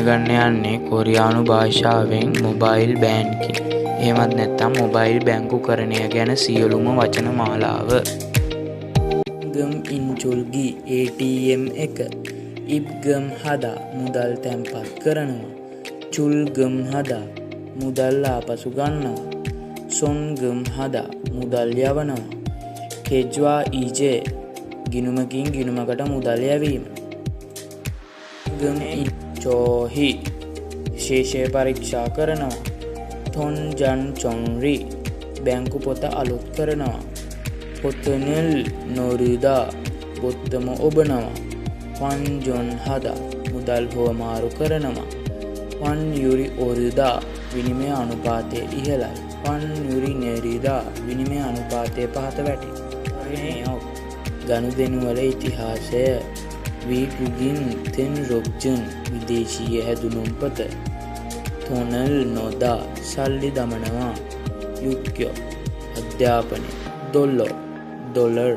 ගන්න යන්නේ කොරියානු භාෂාවෙන් මොබයිල් බැංකින්. එහෙමත් නැත්නම් මොබයිල් බැංකුකරණය ගැන සියලුම වචන මාලාව. ගම් ඉන්චුල්ගි ATM එක. ඉබ්ගම් හදා මුදල් තැන්පත් කරනවා. චුල්ගම් හදා මුදල් ආපසු ගන්නවා. සොන්ගම් හදා මුදල් යවනවා. කෙජ්වා ඊජේ ගිණුමකින් ගිණුමකට මුදල් යැවීම. ගම් චෝහි විශේෂය පරීක්ෂා කරනවා. තොන් ජන් චොන්රි බැංකු පොත අලුත් කරනවා. පොතනෙල් නොරිදා බොත්තම ඔබනවා. වන් ජොන් හදා මුදල් හුවමාරු කරනවා. වන් යුරි ඔරිදා විනිමය අනුපාතය ඉහළයි. වන් යුරි නෙරිදා විනිමය අනුපාතය පහත වැටේ. ගනුදෙනුවල ඉතිහාසය. වීගුගින් තෙන් රොක්ජන් විදේශීය හැදුනුම්පත. තොනල් නොදා සල්ලි දමනවා. යුක්්‍යෝ අධ්‍යාපනය. ඩොල්ලර්